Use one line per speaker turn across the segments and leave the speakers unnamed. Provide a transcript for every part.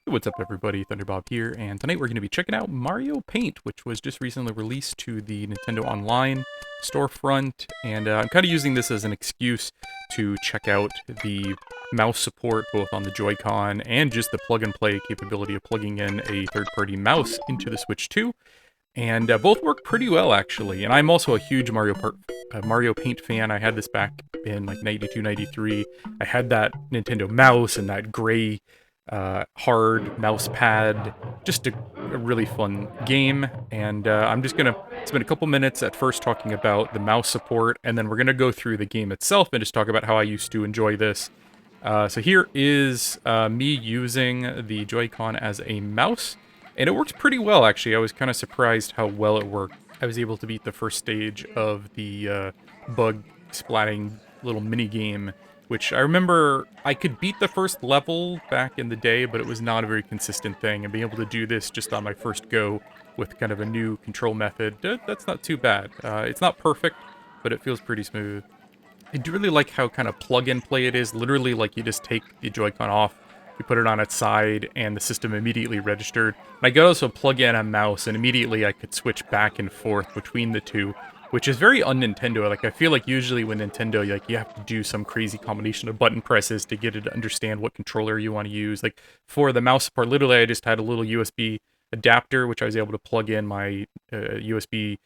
What's up, everybody? Thunderbob here, and tonight we're going to be checking out Mario Paint, which was just recently released to the Nintendo Online storefront, and I'm kind of using this as an excuse to check out the mouse support, both on the Joy-Con and just the plug-and-play capability of plugging in a third-party mouse into the Switch 2, and both work pretty well, actually. And I'm also a huge Mario Paint fan. I had this back in like 92, 93. I had that Nintendo mouse and that gray hard mouse pad. Just a really fun game, and I'm just gonna spend a couple minutes at first talking about the mouse support, and then we're gonna go through the game itself and just talk about how I used to enjoy this. So here is me using the Joy-Con as a mouse, and it works pretty well, actually. I was kind of surprised how well it worked. I was able to beat the first stage of the bug splatting little mini game, which I remember I could beat the first level back in the day, but it was not a very consistent thing, and being able to do this just on my first go with kind of a new control method, that's not too bad. It's not perfect, but it feels pretty smooth. I do really like how kind of plug-and-play it is. Literally, like, you just take the Joy-Con off, you put it on its side, and the system immediately registered. And I could also plug in a mouse, and immediately I could switch back and forth between the two, which is very un-Nintendo. Like, I feel like usually when Nintendo, like, you have to do some crazy combination of button presses to get it to understand what controller you want to use. Like, for the mouse support, literally I just had a little USB adapter, which I was able to plug in my USB.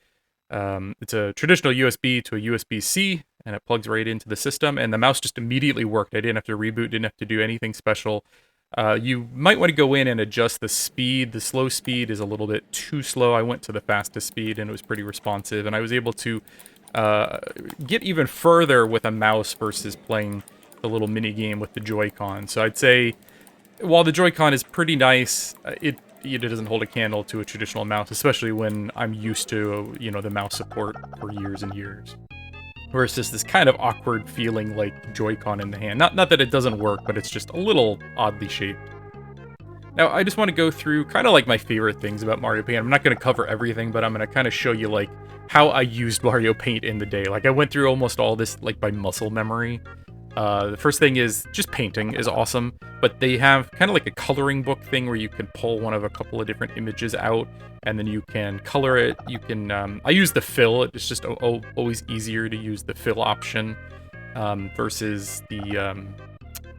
It's a traditional USB to a USB-C, and it plugs right into the system, and the mouse just immediately worked. I didn't have to reboot, didn't have to do anything special. You might want to go in and adjust the speed. The slow speed is a little bit too slow. I went to the fastest speed, and it was pretty responsive, and I was able to get even further with a mouse versus playing the little mini game with the Joy-Con. So I'd say, while the Joy-Con is pretty nice, it doesn't hold a candle to a traditional mouse, especially when I'm used to, the mouse support for years and years. Where it's just this kind of awkward feeling like Joy-Con in the hand. Not that it doesn't work, but it's just a little oddly shaped. Now, I just want to go through kind of like my favorite things about Mario Paint. I'm not going to cover everything, but I'm going to kind of show you like how I used Mario Paint in the day. Like, I went through almost all this like by muscle memory. The first thing is just painting is awesome, but they have kind of like a coloring book thing where you can pull one of a couple of different images out, and then you can color it. You can, I use the fill. It's just always easier to use the fill option versus the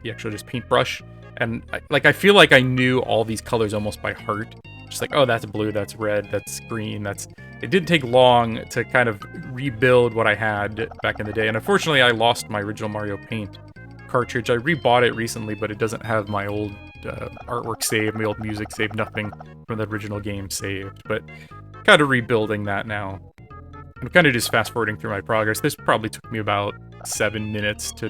actual just paintbrush. And I feel like I knew all these colors almost by heart. Just like, oh, that's blue, that's red, that's green, that's... It didn't take long to kind of rebuild what I had back in the day. And unfortunately, I lost my original Mario Paint cartridge. I rebought it recently, but it doesn't have my old artwork saved, my old music saved, nothing from the original game saved. But kind of rebuilding that now. I'm kind of just fast-forwarding through my progress. This probably took me about 7 minutes to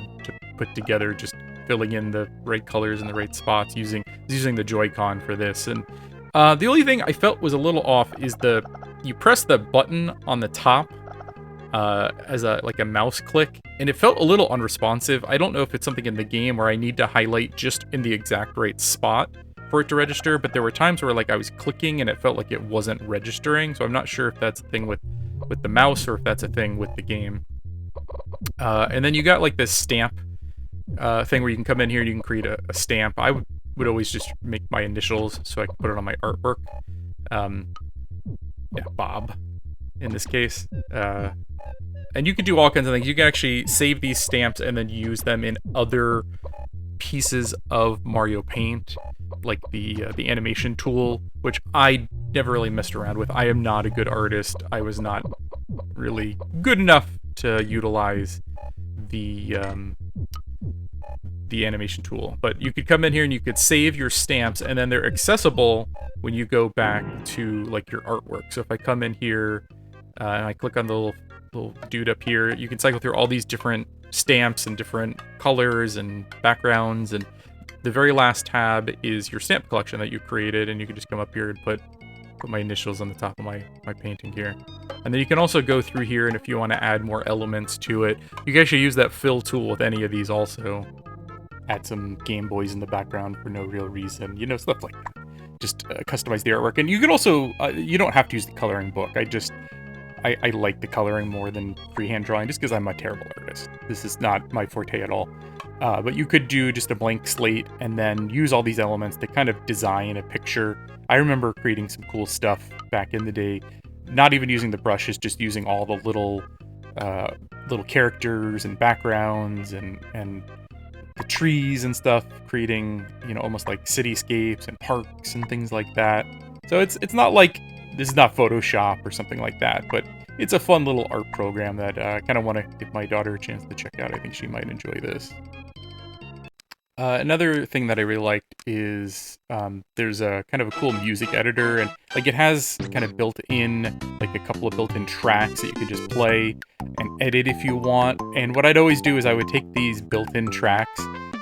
put together, just filling in the right colors in the right spots, using the Joy-Con for this. And the only thing I felt was a little off is you press the button on the top as a mouse click, and it felt a little unresponsive. I don't know if it's something in the game where I need to highlight just in the exact right spot for it to register, but there were times where I was clicking and it felt like it wasn't registering, so I'm not sure if that's a thing with the mouse or if that's a thing with the game. And then you got this stamp thing where you can come in here and you can create a stamp. I would always just make my initials so I could put it on my artwork. Yeah, Bob, in this case. And you could do all kinds of things. You can actually save these stamps and then use them in other pieces of Mario Paint, like the animation tool, which I never really messed around with. I am not a good artist. I was not really good enough to utilize the animation tool. But you could come in here and you could save your stamps, and then they're accessible when you go back to your artwork. So if I come in here and I click on the little dude up here, you can cycle through all these different stamps and different colors and backgrounds, and the very last tab is your stamp collection that you created, and you can just come up here and put my initials on the top of my painting here. And then you can also go through here, and if you want to add more elements to it, you can actually use that fill tool with any of these also. Add some Game Boys in the background for no real reason, stuff like that. Just customize the artwork. And you can also, you don't have to use the coloring book. I just I like the coloring more than freehand drawing, just because I'm a terrible artist. This is not my forte at all. But you could do just a blank slate and then use all these elements to kind of design a picture. I remember creating some cool stuff back in the day, not even using the brushes, just using all the little characters and backgrounds and the trees and stuff, creating, you know, almost like cityscapes and parks and things like that. So it's not like, this is not Photoshop or something like that, but it's a fun little art program that I kind of want to give my daughter a chance to check out. I think she might enjoy this. Another thing that I really liked is there's a kind of a cool music editor, and like it has kind of built in like a couple of built-in tracks that you can just play and edit if you want. And what I'd always do is I would take these built-in tracks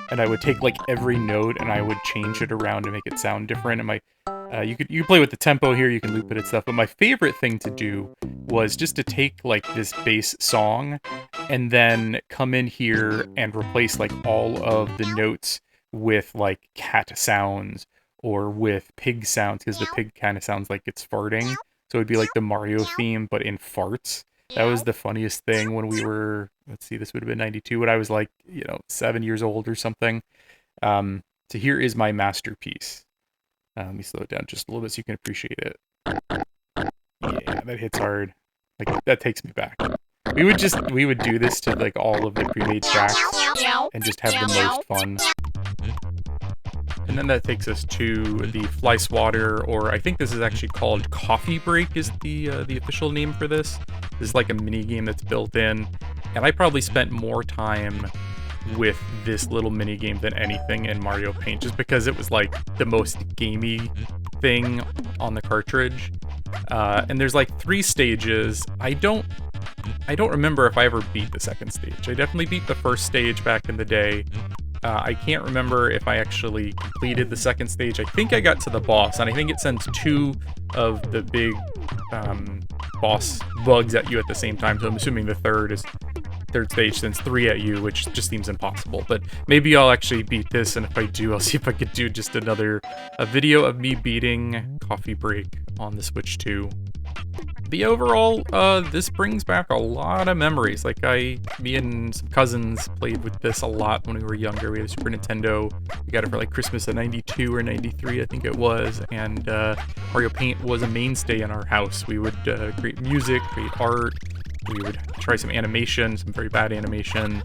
and I would take like every note and I would change it around to make it sound different. And you could play with the tempo here, you can loop it and stuff. But my favorite thing to do was just to take like this bass song and then come in here and replace like all of the notes with like cat sounds or with pig sounds, because the pig kind of sounds like it's farting. So it'd be like the Mario theme, but in farts. That was the funniest thing when we were, let's see, this would have been 92, when I was like, 7 years old or something. So here is my masterpiece. Let me slow it down just a little bit so you can appreciate it. Yeah, that hits hard. Like, that takes me back. We would do this to like all of the pre-made tracks and just have the most fun. And then that takes us to the Fly Swatter, or I think this is actually called Coffee Break is the official name for this. This is like a mini game that's built in, and I probably spent more time with this little mini game than anything in Mario Paint, just because it was like the most gamey thing on the cartridge. And there's like 3 stages. I don't remember if I ever beat the second stage. I definitely beat the first stage back in the day. I can't remember if I actually completed the second stage. I think I got to the boss, and I think it sends 2 of the big boss bugs at you at the same time. So I'm assuming the third stage sends 3 at you, which just seems impossible. But maybe I'll actually beat this, and if I do, I'll see if I could do just a video of me beating Coffee Break on the Switch 2. But overall, this brings back a lot of memories. Like, me and some cousins played with this a lot when we were younger. We had a Super Nintendo. We got it for like Christmas of 92 or 93, I think it was. And Mario Paint was a mainstay in our house. We would create music, create art. We would try some animation, some very bad animation.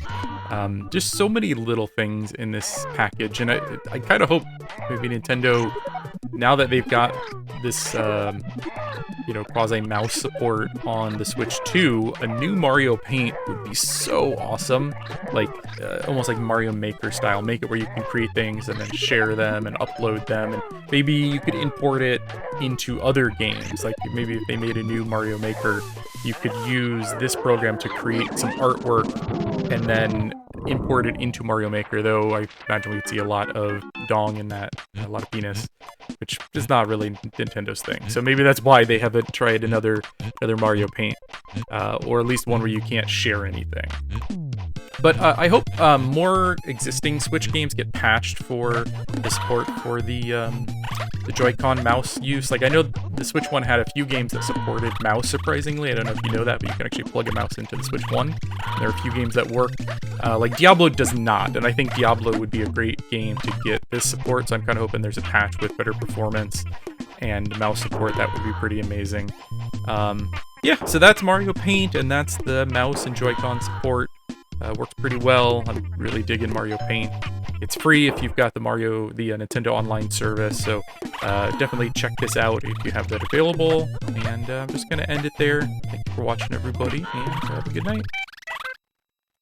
Just so many little things in this package. And I kind of hope maybe Nintendo, now that they've got this quasi-mouse support on the Switch 2, a new Mario Paint would be so awesome. Like, almost like Mario Maker style. Make it where you can create things and then share them and upload them. And maybe you could import it into other games. Like, maybe if they made a new Mario Maker, you could use this program to create some artwork and then import it into Mario Maker, though I imagine we'd see a lot of dong in that, a lot of penis, which is not really Nintendo's thing. So maybe that's why they haven't tried another Mario Paint, or at least one where you can't share anything. But I hope more existing Switch games get patched for the support for the Joycon mouse use. Like, I know the Switch 1 had a few games that supported mouse, surprisingly. I don't know if you know that, but you can actually plug a mouse into the Switch 1. There are a few games that work. Like, Diablo does not, and I think Diablo would be a great game to get this support, so I'm kind of hoping there's a patch with better performance and mouse support. That would be pretty amazing. Yeah, so that's Mario Paint, and that's the mouse and Joy-Con support. Works pretty well. I'm really digging Mario Paint. It's free if you've got the Nintendo Online service, so definitely check this out if you have that available. And I'm just going to end it there. Thank you for watching, everybody, and have a good night.